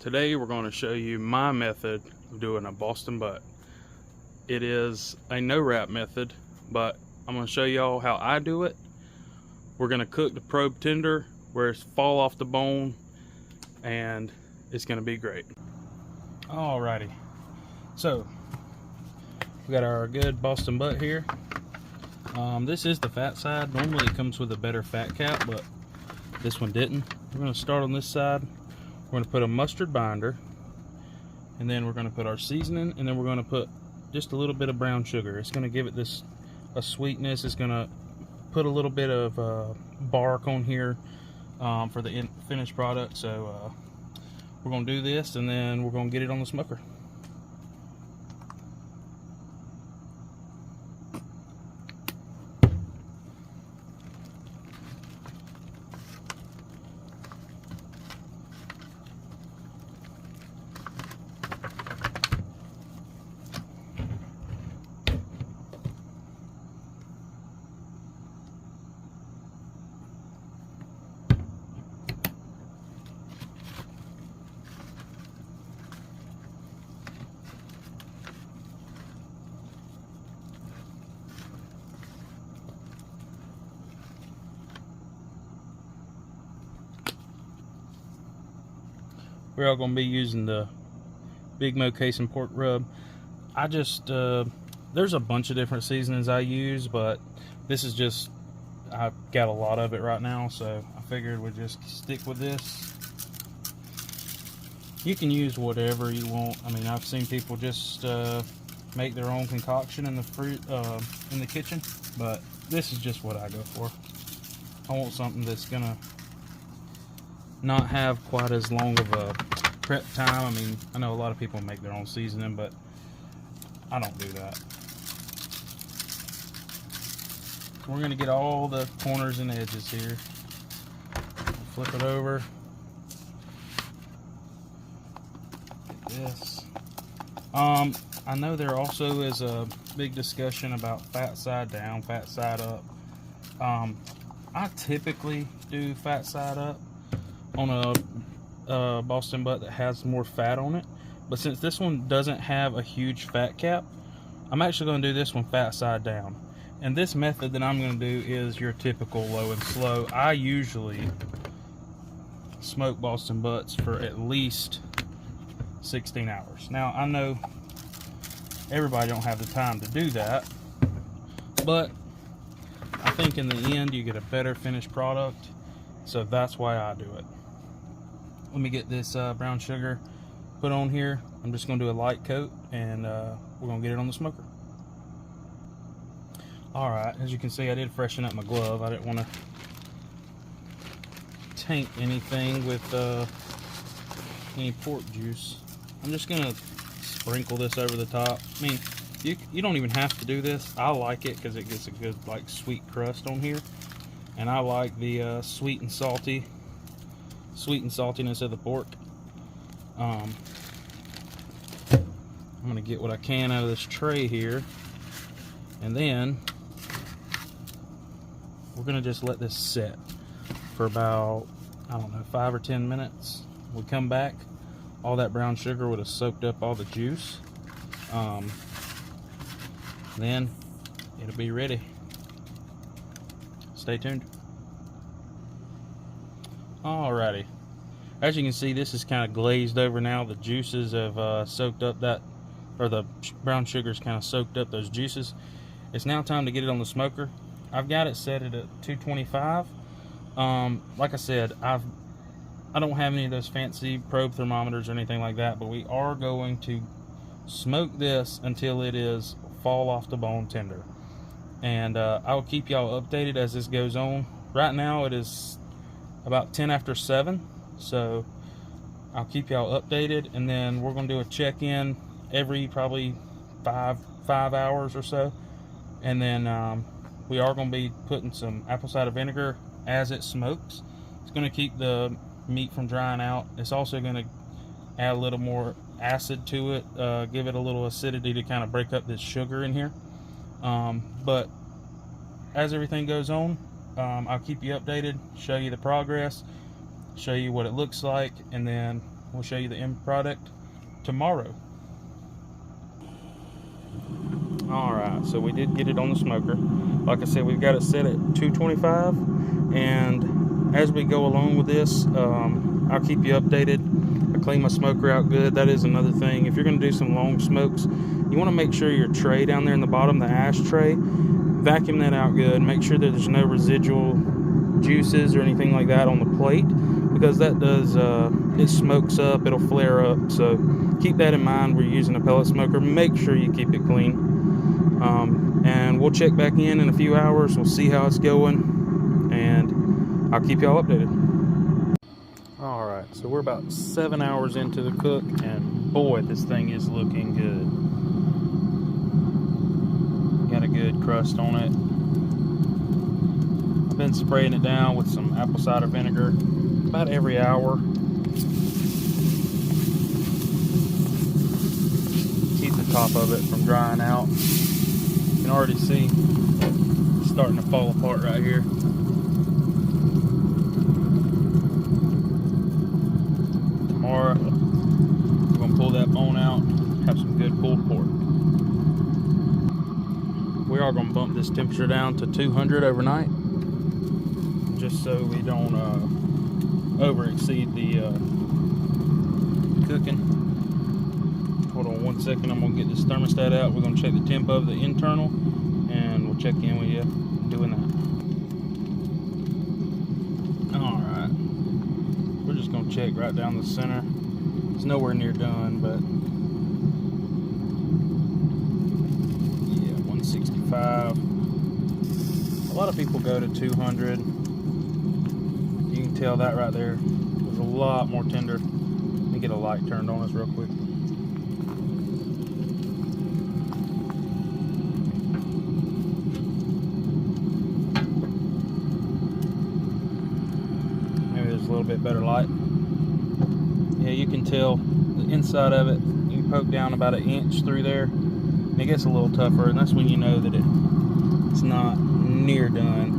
Today we're going to show you my method of doing a Boston butt. It is a no wrap method, but I'm going to show y'all how I do it. We're going to cook the probe tender where it's fall off the bone, and it's going to be great. Alrighty, so we got our good Boston butt here. This is the fat side. Normally it comes with a better fat cap, but this one didn't. We're going to start on this side. We're going to put a mustard binder, and then we're going to put our seasoning, and then we're going to put just a little bit of brown sugar. It's going to give it a sweetness. It's going to put a little bit of bark on here for the finished product. So we're going to do this, and then we're going to get it on the smoker. We're all going to be using the Big Mo Casing pork rub. I just, there's a bunch of different seasonings I use, but this is just, I've got a lot of it right now, so I figured we'd just stick with this. You can use whatever you want. I mean, I've seen people just make their own concoction in the kitchen, but this is just what I go for. I want something that's gonna not have quite as long of a prep time. I mean, I know a lot of people make their own seasoning, but I don't do that. We're gonna get all the corners and edges here. Flip it over. Get this. I know there also is a big discussion about fat side down, fat side up. I typically do fat side up on a Boston butt that has more fat on it, but since this one doesn't have a huge fat cap, I'm actually going to do this one fat side down. And this method that I'm going to do is your typical low and slow. I usually smoke Boston butts for at least 16 hours. Now I know everybody don't have the time to do that, but I think in the end you get a better finished product, so that's why I do it. Let me get this brown sugar put on here. I'm just going to do a light coat, and we're going to get it on the smoker. Alright, as you can see, I did freshen up my glove. I didn't want to taint anything with any pork juice. I'm just going to sprinkle this over the top. I mean, you don't even have to do this. I like it because it gets a good like sweet crust on here, and I like the sweet and saltiness of the pork. I'm gonna get what I can out of this tray here, and then we're gonna just let this set for about, I don't know, 5 or 10 minutes. We come back, all that brown sugar would have soaked up all the juice. Then it'll be ready. Stay tuned. Alrighty, as you can see, this is kind of glazed over now. The juices have soaked up that, or the brown sugar's kind of soaked up those juices. It's now time to get it on the smoker. I've got it set at 225. Like I said, I don't have any of those fancy probe thermometers or anything like that, but we are going to smoke this until it is fall off the bone tender, and I'll keep y'all updated as this goes on. Right now it is about 10 after 7, so I'll keep y'all updated, and then we're going to do a check-in every probably five hours or so, and then we are going to be putting some apple cider vinegar as it smokes. It's going to keep the meat from drying out. It's also going to add a little more acid to it, give it a little acidity to kind of break up this sugar in here. But as everything goes on, I'll keep you updated, show you the progress, show you what it looks like, and then we'll show you the end product tomorrow. Alright, so we did get it on the smoker. Like I said, we've got it set at 225, and as we go along with this, I'll keep you updated. I clean my smoker out good. That is another thing. If you're going to do some long smokes, you want to make sure your tray down there in the bottom, the ash tray, vacuum that out good. Make sure that there's no residual juices or anything like that on the plate, because that does, it smokes up, it'll flare up. So keep that in mind. We're using a pellet smoker. Make sure you keep it clean. And we'll check back in a few hours. We'll see how it's going, and I'll keep y'all updated. Alright, so we're about 7 hours into the cook, and boy, this thing is looking good. Got a good crust on it. I've been spraying it down with some apple cider vinegar about every hour. Keep the top of it from drying out. You can already see it's starting to fall apart right here. Tomorrow we're going to pull that bone out, have some good pulled pork. We are going to bump this temperature down to 200 overnight, just so we don't over exceed the cooking. Hold on 1 second, I'm going to get this thermostat out. We're going to check the temp of the internal, and we'll check in with you doing that. Alright, we're just going to check right down the center. It's nowhere near done, but yeah, 165. A lot of people go to 200. You can tell that right there. It's a lot more tender. Let me get a light turned on us real quick. A little bit better light. Yeah, you can tell the inside of it. You can poke down about 1 inch through there, and it gets a little tougher, and that's when you know that it's not near done.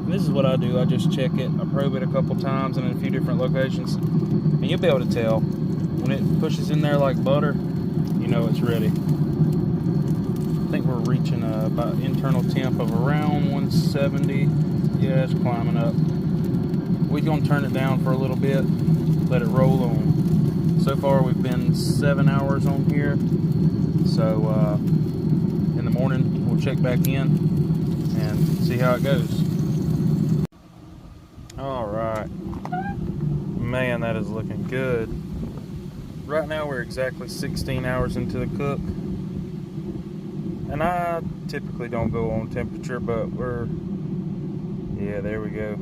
And this is what I do. I just check it. I probe it a couple times in a few different locations, and you'll be able to tell when it pushes in there like butter. You know it's ready. I think we're reaching about internal temp of around 170. Yeah, it's climbing up. We're going to turn it down for a little bit, let it roll on. So far we've been 7 hours on here, so in the morning we'll check back in and see how it goes. Alright, man, that is looking good. Right now we're exactly 16 hours into the cook, and I typically don't go on temperature, but yeah, there we go.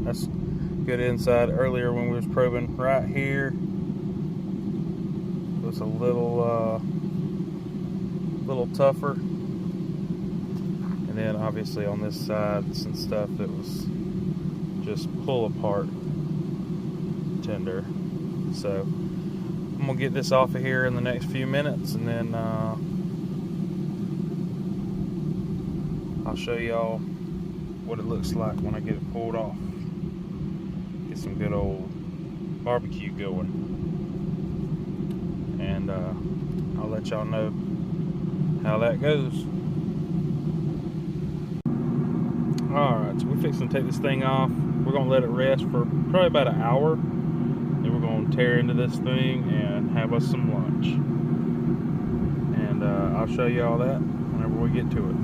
That's good inside. Earlier when we was probing right here, it was a little tougher, and then obviously on this side some stuff that was just pull apart tender. So I'm gonna get this off of here in the next few minutes, and then I'll show y'all what it looks like when I get it pulled off. Get some good old barbecue going, and I'll let y'all know how that goes. Alright, so we're fixing to take this thing off. We're going to let it rest for probably about an hour, then we're going to tear into this thing and have us some lunch, and I'll show you all that whenever we get to it.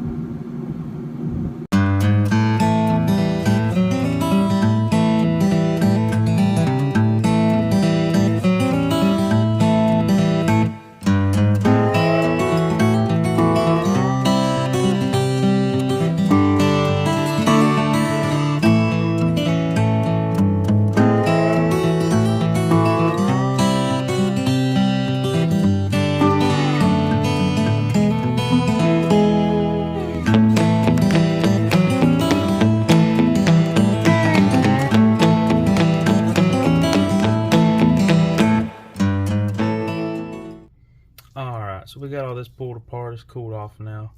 So we got all this pulled apart. It's cooled off now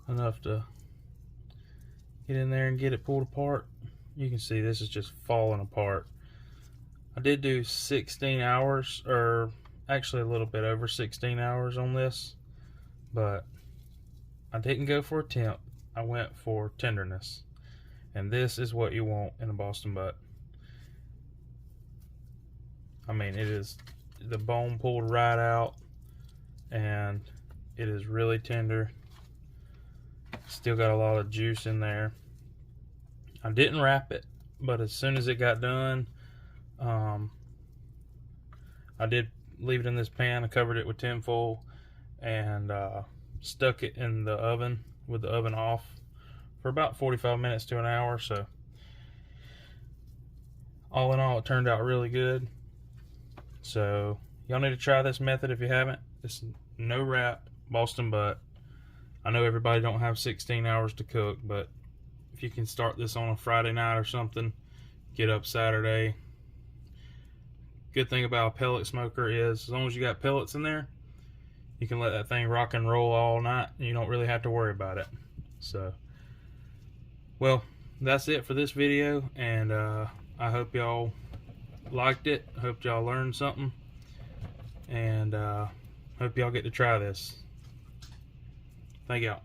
enough to get in there and get it pulled apart. You can see this is just falling apart. I did do 16 hours, or actually a little bit over 16 hours on this, but I didn't go for a temp. I went for tenderness. And this is what you want in a Boston butt. I mean, it is the bone pulled right out, and it is really tender. Still got a lot of juice in there. I didn't wrap it, but as soon as it got done, I did leave it in this pan. I covered it with tinfoil and stuck it in the oven with the oven off for about 45 minutes to an hour. So all in all, it turned out really good. So y'all need to try this method if you haven't. It's no wrap Boston butt. I know everybody don't have 16 hours to cook, but if you can start this on a Friday night or something, get up Saturday. Good thing about a pellet smoker is as long as you got pellets in there, you can let that thing rock and roll all night and you don't really have to worry about it. So, well, that's it for this video, and I hope y'all liked it. I hope y'all learned something, and hope y'all get to try this. Thank y'all.